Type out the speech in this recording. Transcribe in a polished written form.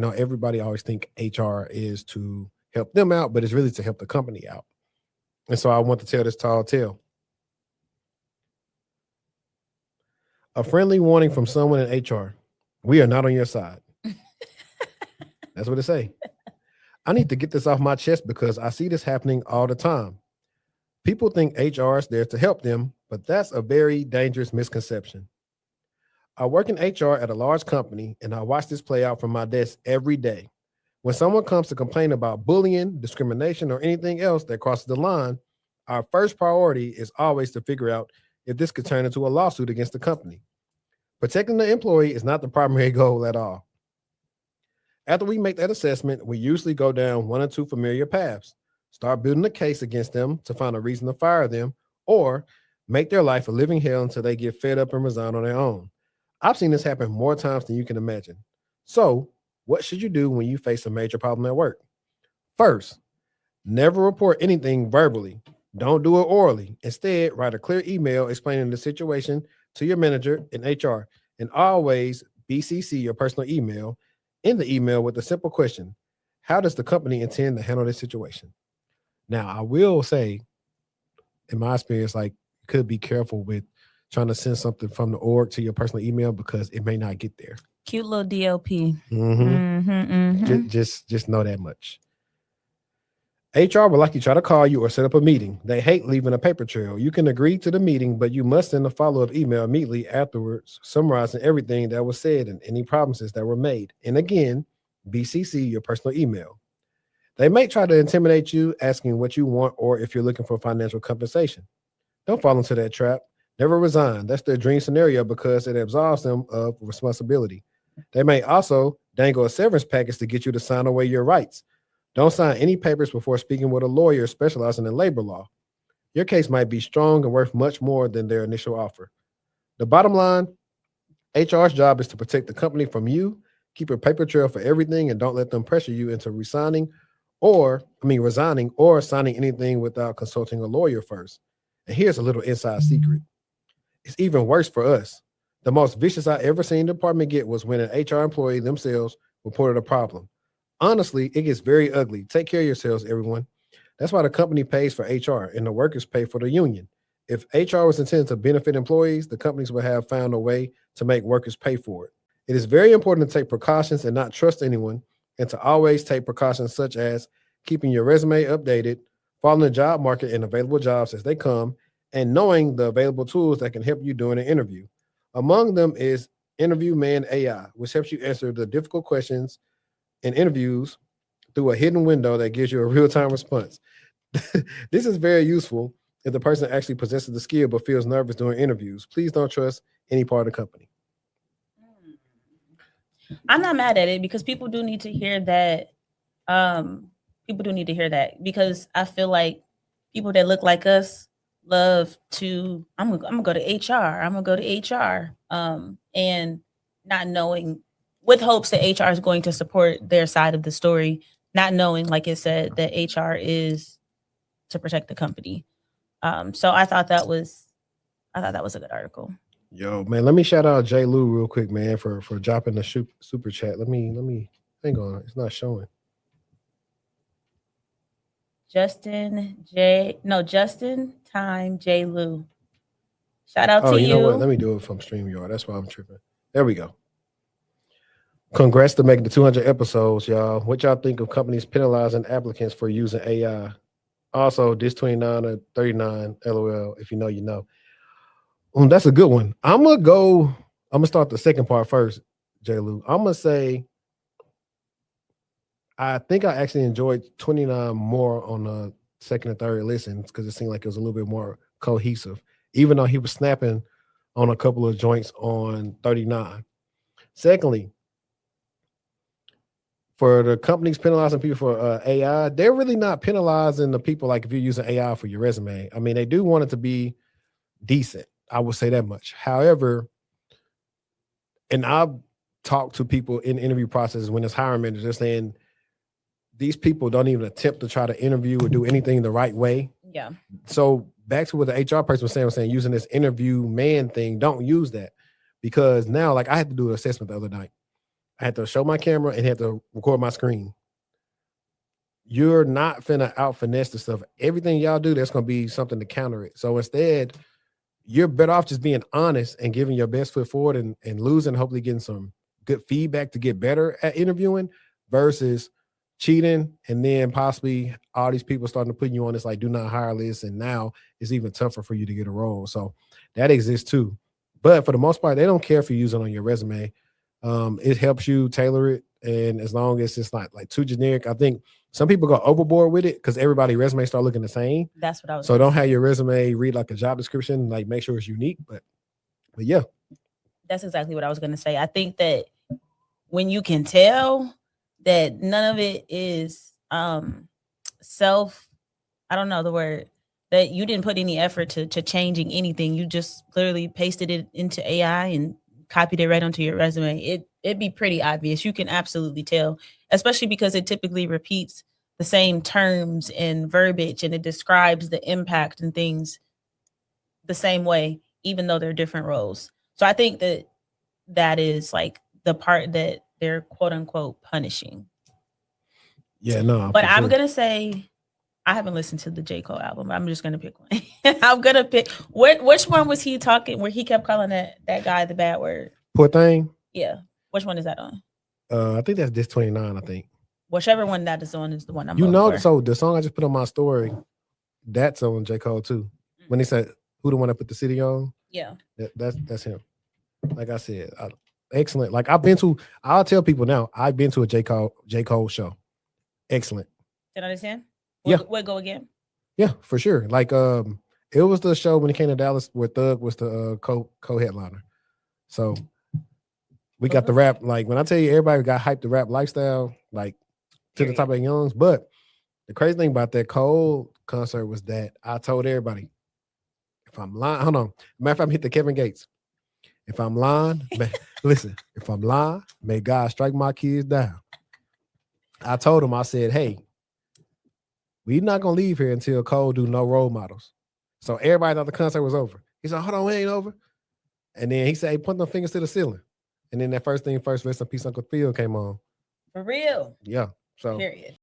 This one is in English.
everybody always think HR is to help them out, but it's really to help the company out. And so I want to tell this tall tale. A friendly warning from someone in HR. We are not on your side. That's what it say. I need to get this off my chest because I see this happening all the time. People think HR is there to help them, but that's a very dangerous misconception. I work in HR at a large company, and I watch this play out from my desk every day. When someone comes to complain about bullying, discrimination, or anything else that crosses the line, our first priority is always to figure out if this could turn into a lawsuit against the company. Protecting the employee is not the primary goal at all. After we make that assessment, we usually go down one or two familiar paths. Start building a case against them to find a reason to fire them, or make their life a living hell until they get fed up and resign on their own. I've seen this happen more times than you can imagine. So, what should you do when you face a major problem at work? First, never report anything verbally. Don't do it orally. Instead, write a clear email explaining the situation to your manager in HR, and always BCC your personal email in the email with a simple question. How does the company intend to handle this situation? Now, I will say, in my experience, like, you could be careful with trying to send something from the org to your personal email because it may not get there. Cute little DOP. Just know that much. HR will likely try to call you or set up a meeting. They hate leaving a paper trail. You can agree to the meeting, but you must send a follow-up email immediately afterwards, summarizing everything that was said and any promises that were made. And again, BCC your personal email. They may try to intimidate you, asking what you want or if you're looking for financial compensation. Don't fall into that trap. Never resign. That's their dream scenario because it absolves them of responsibility. They may also dangle a severance package to get you to sign away your rights. Don't sign any papers before speaking with a lawyer specializing in labor law. Your case might be strong and worth much more than their initial offer. The bottom line, HR's job is to protect the company from you, keep a paper trail for everything, and don't let them pressure you into resigning or signing anything without consulting a lawyer first. And here's a little inside secret. It's even worse for us. The most vicious I ever seen the department get was when an HR employee themselves reported a problem. Honestly, it gets very ugly. Take care of yourselves, everyone. That's why the company pays for HR and the workers pay for the union. If HR was intended to benefit employees, the companies would have found a way to make workers pay for it. It is very important to take precautions and not trust anyone, and to always take precautions such as keeping your resume updated, following the job market and available jobs as they come, and knowing the available tools that can help you during an interview. Among them is Interview Man AI, which helps you answer the difficult questions in interviews through a hidden window that gives you a real-time response. This is very useful if the person actually possesses the skill but feels nervous during interviews. Please don't trust any part of the company. I'm not mad at it because people do need to hear that. Because I feel like people that look like us love to, I'm gonna go to HR. I'm gonna go to HR. And not knowing, with hopes that HR is going to support their side of the story, not knowing, like it said, that HR is to protect the company. So I thought that was a good article. Yo, man, let me shout out J. Lou real quick, man, for dropping the super chat. Let me hang on. It's not showing. Justin Time J. Lou. Shout out to you. You know what? Let me do it from StreamYard. That's why I'm tripping. There we go. Congrats to making the 200 episodes, y'all. What y'all think of companies penalizing applicants for using AI? Also, this 29 or 39, LOL, if you know, you know. That's a good one. I'm gonna start the second part first, J. Lou. I'm gonna say I think I actually enjoyed 29 more on the second and third listens because it seemed like it was a little bit more cohesive, even though he was snapping on a couple of joints on 39. Secondly, for the companies penalizing people for AI, they're really not penalizing the people like if you're using AI for your resume. I mean, they do want it to be decent. I would say that much. However, and I've talked to people in interview processes when it's hiring managers, they're saying these people don't even attempt to try to interview or do anything the right way. Yeah. So back to what the HR person was saying using this interview man thing, don't use that. Because now, like I had to do an assessment the other night. I had to show my camera and had to record my screen. You're not finna out finesse the stuff. Everything y'all do, there's gonna be something to counter it. So instead, you're better off just being honest and giving your best foot forward and losing, hopefully getting some good feedback to get better at interviewing versus cheating and then possibly all these people starting to put you on this like do not hire list, and now it's even tougher for you to get a role. So that exists too. But for the most part, they don't care if you use it on your resume. It helps you tailor it, and as long as it's not like too generic, I think some people go overboard with it because everybody resume start looking the same. That's what I was. So don't have your resume read like a job description. Like make sure it's unique. But yeah, that's exactly what I was going to say. I think that when you can tell that none of it is self, I don't know the word, that you didn't put any effort to changing anything. You just literally pasted it into AI and copied it right onto your resume. It'd be pretty obvious. You can absolutely tell, especially because it typically repeats the same terms and verbiage, and it describes the impact and things the same way, even though they're different roles. So I think that is like the part that they're quote unquote punishing. Yeah, no. But I'm gonna say I haven't listened to the J. Cole album. I'm just gonna pick one. I'm gonna pick which one was he talking where he kept calling that guy the bad word? Poor thing. Yeah. Which one is that on? I think that's Disc 29, I think. Whichever one that is on is the one I'm for. So the song I just put on my story, that's on J. Cole too. Mm-hmm. When he said, "Who the one that put the city on?" Yeah. That's him. Like I said, excellent. Like I'll tell people now, I've been to a J. Cole show. Excellent. Did I understand? We'll go again. Yeah, for sure. Like it was the show when he came to Dallas where Thug was the co-headliner. So we got the rap. Like when I tell you everybody got hyped the rap lifestyle, like to the top of Youngs. But the crazy thing about that Cole concert was that I told everybody, if I'm lying, hold on. Matter of fact, I'm hit the Kevin Gates. If I'm lying, listen, if I'm lying, may God strike my kids down. I told him, I said, hey, we're not gonna leave here until Cole do no role models. So everybody thought the concert was over. He said, hold on, it ain't over. And then he said, hey, point them fingers to the ceiling. And then that first thing first, rest in peace, Uncle Phil came on. For real? Yeah. So period.